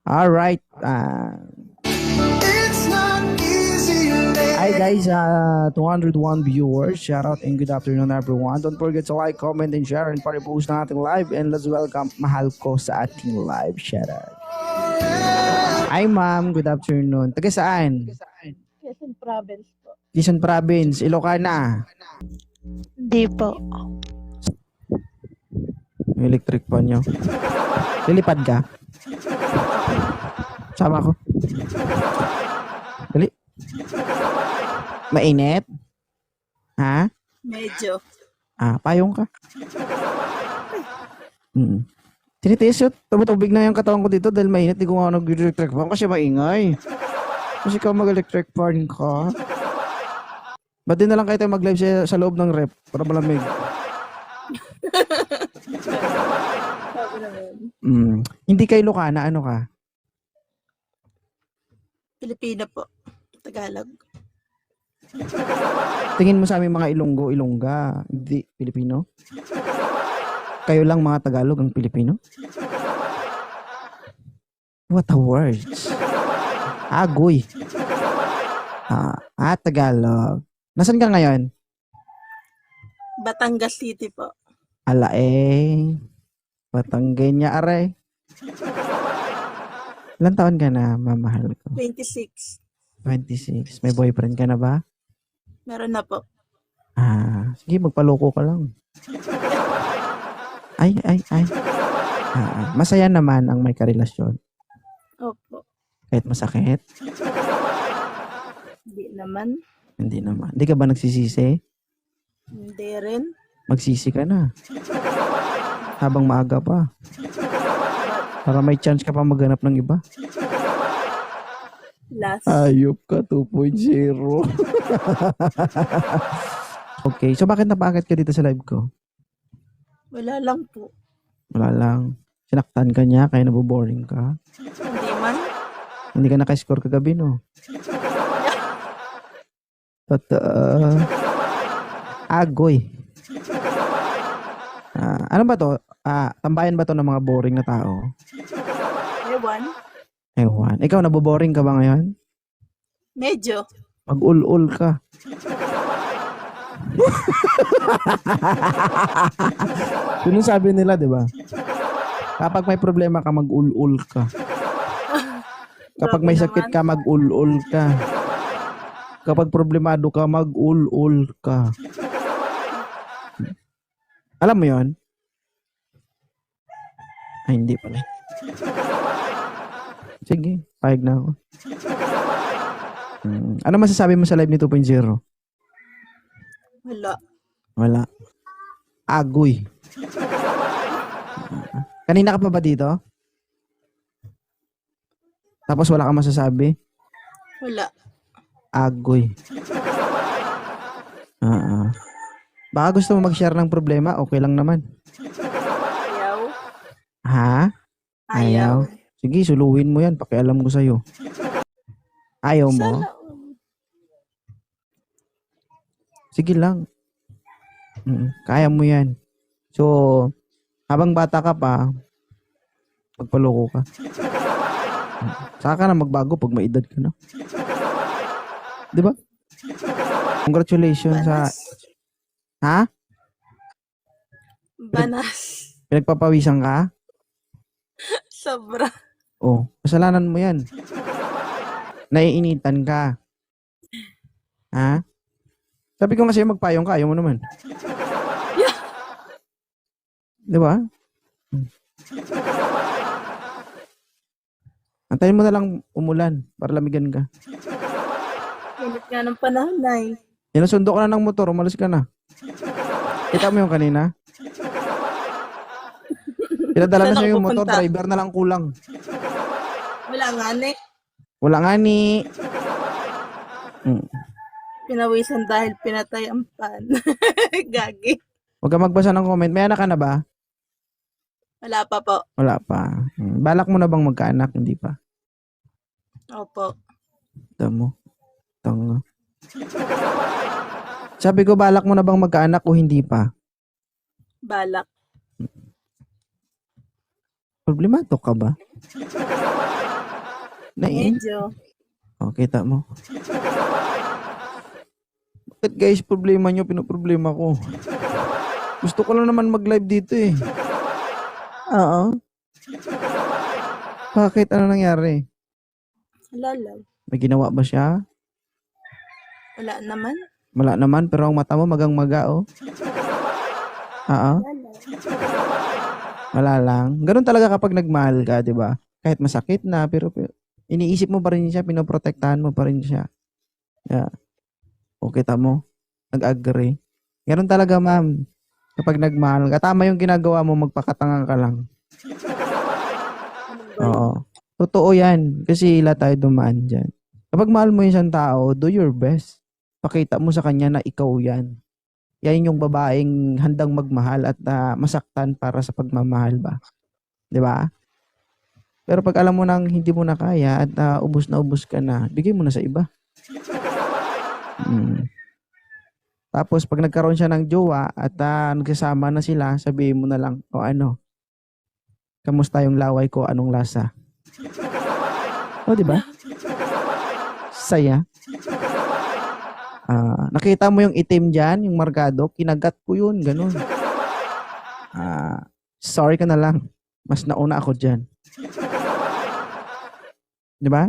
Alright. Hi guys, 201 viewers. Shout out and good afternoon everyone. Don't forget to like, comment, and share and pare-post na ating live. And let's welcome Mahal ko sa ating live. Shout out. Hi ma'am, good afternoon. Taga saan? Quezon Province po. Quezon Province, Ilocana. Hindi po. Yung electric pan nyo. Lilipad ka? Sama ko. Dali. Mainit? Ha? Medyo. Payong ka. Tinitiis yun. Tumutubig na yung katawan ko dito dahil mainit. Di ko nga nag-electric fan kasi maingay. Kasi ikaw mag-electric fan ka. Ba't din na lang kayo tayo mag-live sa loob ng rep para malamig? Hindi kayo Ilocana, ano ka? Pilipino po. Tagalog. Tingin mo sa aming mga Ilonggo, Ilongga, hindi Pilipino? Kayo lang mga Tagalog ang Pilipino? What a words. Agoy. Tagalog. Nasaan ka ngayon? Batangas City po. Batanggay niya aray. Ilan taon ka na, mamahal ko? 26. 26. May boyfriend ka na ba? Meron na po. Sige, magpaloko ka lang. Ay. Masaya naman ang may karelasyon. Opo. Kahit masakit? Hindi naman. Hindi naman. Hindi ka ba nagsisisi? Hindi rin. Magsisi ka na. Habang maaga pa. Para may chance ka pa maghanap ng iba. Last. Ayop ka, 2.0. Okay, so bakit napakit ka dito sa live ko? Wala lang po. Wala lang. Sinaktan ka niya, kaya naboboring ka. Hindi man. Hindi ka naka-score kagabi, no? Totoo. Agoy. Ano ba to? Tambayan ba to ng mga boring na tao? Ewan. Ikaw, naboboring ka ba ngayon? Medyo. Mag-ul-ul ka. Yun yung sabi nila, di ba? Kapag may problema ka, mag-ul-ul ka. Kapag may sakit ka, mag-ul-ul ka. Kapag problemado ka, mag-ul-ul ka. Alam mo yon? Ay, hindi pala. Sige, payag na ako. Ano masasabi mo sa live ni 2.0? Wala. Agoy. Kanina ka pa ba dito? Tapos wala ka masasabi? Wala. Agoy. Baka gusto mo mag-share ng problema, okay lang naman. Ayaw. Ha? Ayaw. Sige, suluhin mo yan. Pakialam ko sa'yo. Ayaw mo? Sana. Sige lang. Kaya mo yan. So, habang bata ka pa, magpaloko ka. Saka ka na magbago pag may edad ka na. Di ba? Congratulations sa... Ha? Banas. Pinagpapawisan ka? Sobra. Kasalanan mo yan. Naiinitan ka. Ha? Sabi ko nga sa'yo magpayong ka, ayaw mo naman. Yeah. Di ba? Antayin mo na lang umulan para lamigan ka. Init nga ng panahon na eh. Inasundo ka na ng motor, umalis ka na. Kita mo yung kanina? Pinadala na sa'yo yung motor, driver na lang kulang. Wala nga ni. Wala nga ni. Pinawisan dahil pinatay ang pan. Gagi. Huwag ka magbasa ng comment. May anak ka na ba? Wala pa po. Wala pa. Balak mo na bang magkaanak? Hindi pa. Opo. Tamo. Tanga. Sabi ko, balak mo na bang magkaanak o hindi pa? Balak. Problemado ka ba? Medyo. Oh, kita mo. Bakit guys, problema nyo, pinoproblema ko. Gusto ko lang naman mag-live dito eh. Oo. Bakit? Ano nangyari? Wala lang. May ginawa ba siya? Wala naman. Wala naman, pero ang mata mo magang-maga oh. Oo. Wala lang. Wala lang. Ganun talaga kapag nagmahal ka, di ba? Kahit masakit na, pero iniisip mo pa rin siya, pinoprotektahan mo pa rin siya. Yeah. O kita mo, nag-agree. Ganun talaga, ma'am. Kapag nagmahal ka, tama yung ginagawa mo, magpakatanga ka lang. Ano ba yun? Oo. Totoo yan. Kasi ila tayo dumaan dyan. Kapag mahal mo yung isang tao, do your best. Pakita mo sa kanya na ikaw yan. Yan yung babaeng handang magmahal at masaktan para sa pagmamahal ba? 'Di ba? Pero pag alam mo nang hindi mo na kaya at ubos na ubos ka na, bigay mo na sa iba. Mm. Tapos pag nagkaroon siya ng jowa at nagsasama na sila, sabihin mo na lang, o ano, kamusta yung laway ko, anong lasa? O, 'di ba? Saya. Nakita mo yung itim dyan, yung markado, kinagat ko yun, ganun. Sorry ka na lang. Mas nauna ako dyan. Di ba?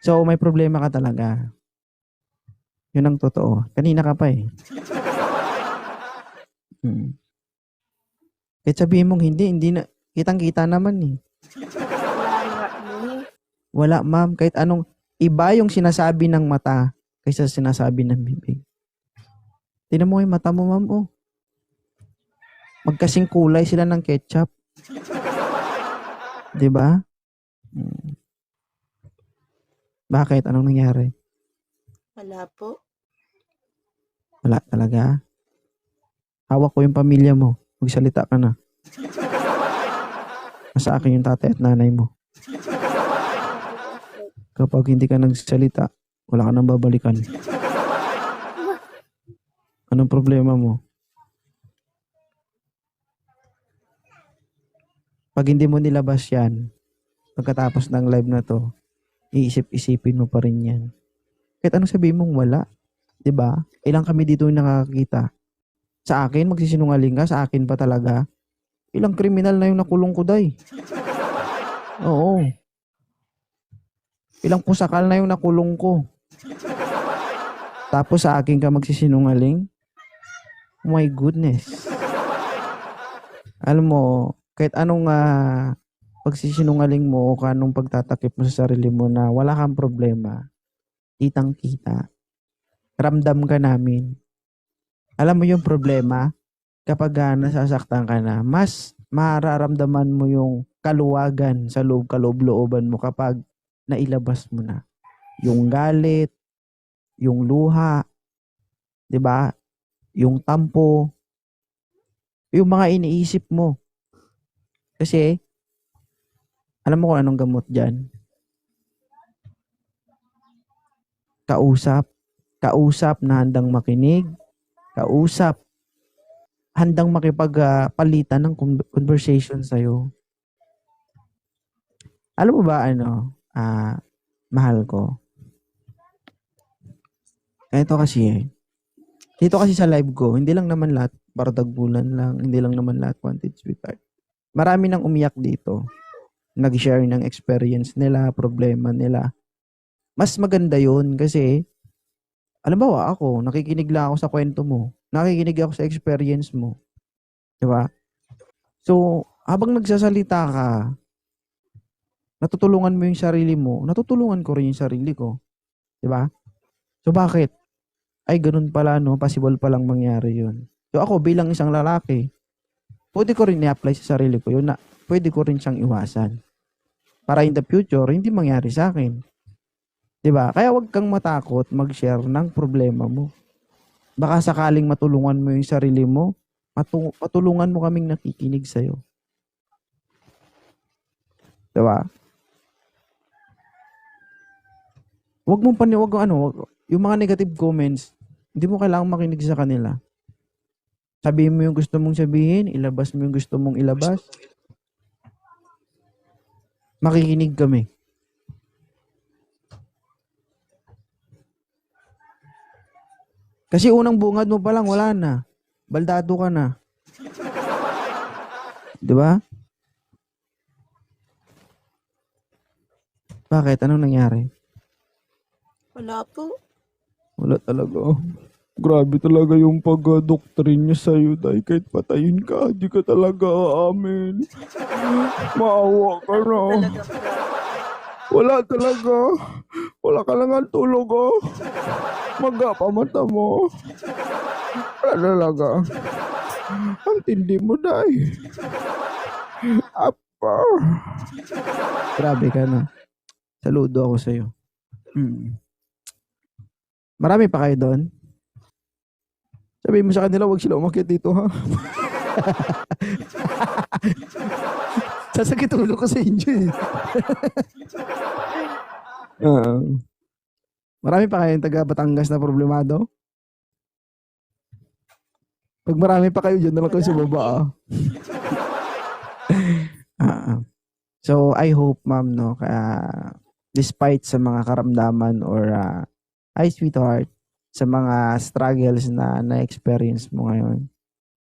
So, may problema ka talaga. Yun ang totoo. Kanina ka pa eh. Kahit sabihin mong hindi na, kitang-kita naman eh. Wala nga ni. Wala ma'am, kahit anong, iba yung sinasabi ng mata kaysa sinasabi ng bibig. Tingnan mo yung mata mo, ma'am, oh. Magkasing kulay sila ng ketchup. 'Di ba? Bakit? Anong nangyari? Wala po. Wala talaga. Hawak ko yung pamilya mo. Magsalita ka na. Nasa akin yung tatay at nanay mo. Kapag hindi ka nagsalita, wala ka nang babalikan. Anong problema mo? Pag hindi mo nilabas yan, pagkatapos ng live na to, iisip-isipin mo pa rin yan. Kahit anong sabihin mong wala. 'Di ba? Ilang kami dito yung nakakakita. Sa akin, magsisinungaling ka, sa akin pa talaga. Ilang kriminal na yung nakulong ko, day. Oo. Ilang pusakal na yung nakulong ko. Tapos sa akin ka magsisinungaling? Oh my goodness. Alam mo, kahit anong pagsisinungaling mo o anong pagtatakip mo sa sarili mo na wala kang problema, kitang-kita, ramdam ka namin. Alam mo yung problema, kapag nasasaktan ka na, mas mararamdaman mo yung kaluwagan sa loob, kaloob-looban mo kapag nailabas mo na. Yung galit, yung luha, 'di ba? Yung tampo, yung mga iniisip mo. Kasi, alam mo kung anong gamot dyan? Kausap. Kausap na handang makinig. Kausap. Handang makipagpalitan ng conversation sa'yo. Alam mo ba mahal ko? Ito kasi dito kasi sa live ko, hindi lang naman lahat bardagbulan lang, hindi lang naman lahat wanted sweetheart. Marami nang umiyak dito. Nag-share ng experience nila, problema nila. Mas maganda yun kasi, alam mo ako, nakikinig lang ako sa kwento mo. Nakikinig ako sa experience mo. Diba? So, habang nagsasalita ka, natutulungan mo yung sarili mo, natutulungan ko rin yung sarili ko. Diba? So, bakit? Ay, ganun pala, no? Possible palang mangyari yun. So, ako bilang isang lalaki, pwede ko rin i-apply sa sarili ko yun na pwede ko rin siyang iwasan. Para in the future, hindi mangyari sa akin. 'Di ba? Kaya wag kang matakot mag-share ng problema mo. Baka sakaling matulungan mo yung sarili mo, matulungan mo kaming nakikinig sa'yo. 'Di ba? Wag yung mga negative comments, hindi mo kailangang makinig sa kanila. Sabihin mo yung gusto mong sabihin, ilabas mo yung gusto mong ilabas. Makikinig kami. Kasi unang bungad mo pa lang, wala na. Baldado ka na. Di ba? Bakit? Anong nangyari? Wala po. Wala talaga. Grabe talaga yung pag-doktrin niya sa'yo, Day. Kahit patayin ka, di ka talaga aamin. Maawa ka na. Talaga po. Wala talaga. Wala ka lang ang tulog, oh. Maga pa mata mo. Wala talaga. Ang tindi mo, Day. Apa. Grabe ka na. Saludo ako sa'yo. Marami pa kayo doon? Sabihin mo sa kanila, huwag sila umakyat dito, ha? Sasakit ulo ko sa inyo, eh. Marami pa kayong taga Batangas na problemado? Pag marami pa kayo, dyan na lang kayo sa baba, So, I hope, ma'am, no, despite sa mga karamdaman or hi, sweetheart, sa mga struggles na na-experience mo ngayon,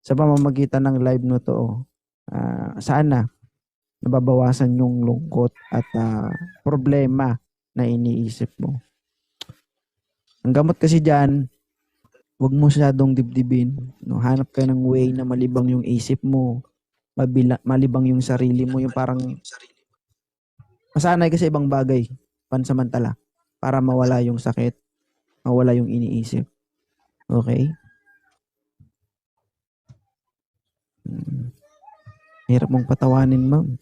sa pamamagitan ng live no to, sana nababawasan yung lungkot at problema na iniisip mo. Ang gamot kasi dyan, huwag mo masyadong dibdibin. No? Hanap ka ng way na malibang yung isip mo, malibang yung sarili mo, yung parang masanay ka sa ibang bagay, pansamantala, para mawala yung sakit, mawala yung iniisip. Okay? Hirap mong patawanin, ma'am.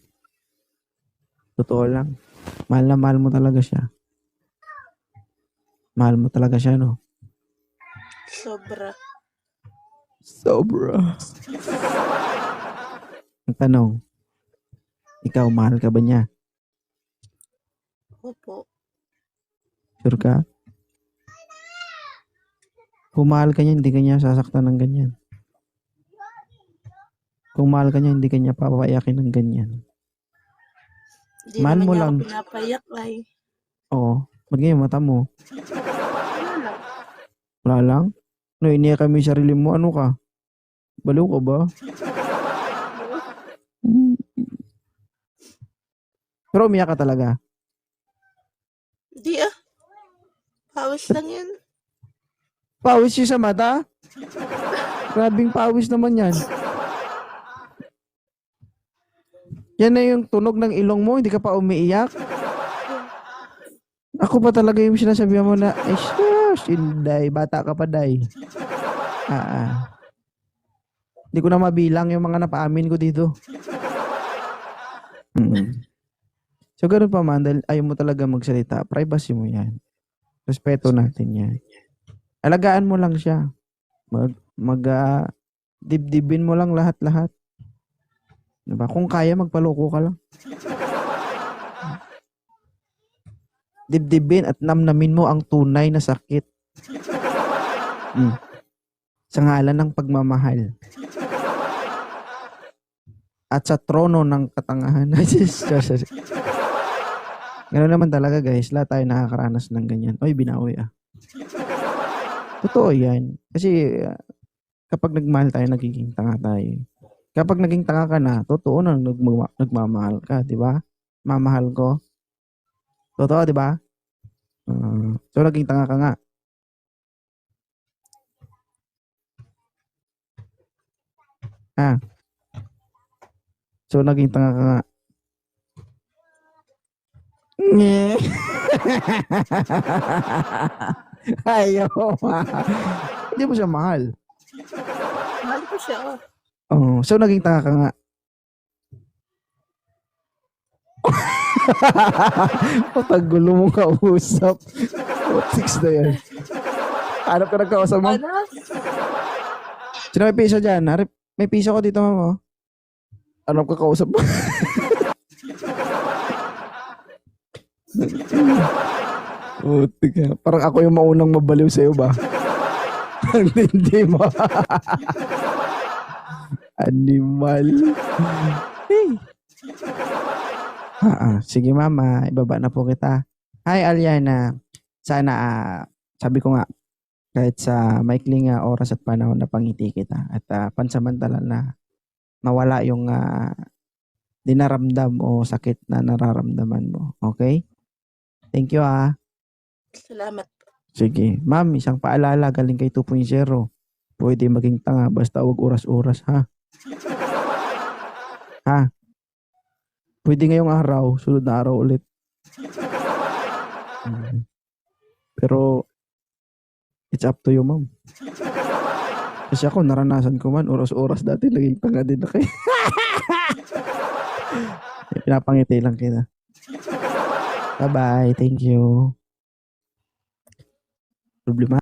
Totoo lang. Mahal na mahal mo talaga siya. Mahal mo talaga siya, no? Sobra. Sobra. Ang tanong, ikaw, mahal ka ba niya? Opo. Sure ka? Kung mahal ka niya, hindi ka niya sasaktan ng ganyan. Kung mahal ka niya, hindi ka niya papayakin ng ganyan. Hindi Mahal naman mo niya lang. ako pinapayak ay. Oo. Ba't ganyan mata mo? Wala lang. Wala lang? No, iniyak kami yung sarili mo. Ano ka? Baliw ka ba? Pero umiyak ka talaga. Hindi Pawis lang yan. Pawis siya sa mata? Grabing pawis naman yan. Yan na yung tunog ng ilong mo, hindi ka pa umiiyak? Ako pa talaga yung sinasabihan mo na, ay shush, Inday, bata ka pa, Day. Hindi ko na mabilang yung mga napaamin ko dito. So, ganun pa man, dahil ayaw mo talaga magsalita, privacy mo yan. Respeto natin yan. Alagaan mo lang siya. Dibdibin mo lang lahat-lahat. Diba? Kung kaya, magpaloko ka lang. Dibdibin at namnamin mo ang tunay na sakit. Sa ngalan ng pagmamahal. At sa trono ng katangahan. Ganoon naman talaga, guys. Lahat tayo nakakaranas ng ganyan. Oy, binawi Totoo yan. Kasi kapag nagmahal tayo, nagiging tanga tayo. Kapag naging tanga ka na, totoo na nagmamahal ka, di ba? Mamahal ko. Totoo, di ba? So, naging tanga ka nga. So, naging tanga ka nga. Ayaw. Hindi mo siya mahal. Mahal ko siya. So, naging tanga ka nga. Patagulo mong kausap. What six na yan? Hanap ka nagkausap mo? Ano? Sino may piso dyan? May piso ko dito, mamo. Hanap ka kausap mo? Parang ako yung maunang mabaliw sa'yo ba? Hindi mo. Animal. Hey. Sige mama, ibaba na po kita. Hi Aliana. Sana, sabi ko nga, Kahit sa maikling oras at panahon na pangiti kita at pansamantala na mawala yung dinaramdam o sakit na nararamdaman mo. Okay? Thank you Salamat po. Sige. Ma'am, isang paalala galing kay 2.0. Pwede maging tanga basta wag oras-oras ha. Ha? Pwede ngayong araw, sunod na araw ulit. Pero it's up to you, ma'am. Kasi ako, naranasan ko man, oras-oras dati, naging tanga din ako. Pinapangiti lang kita. Bye-bye. Thank you. Problema.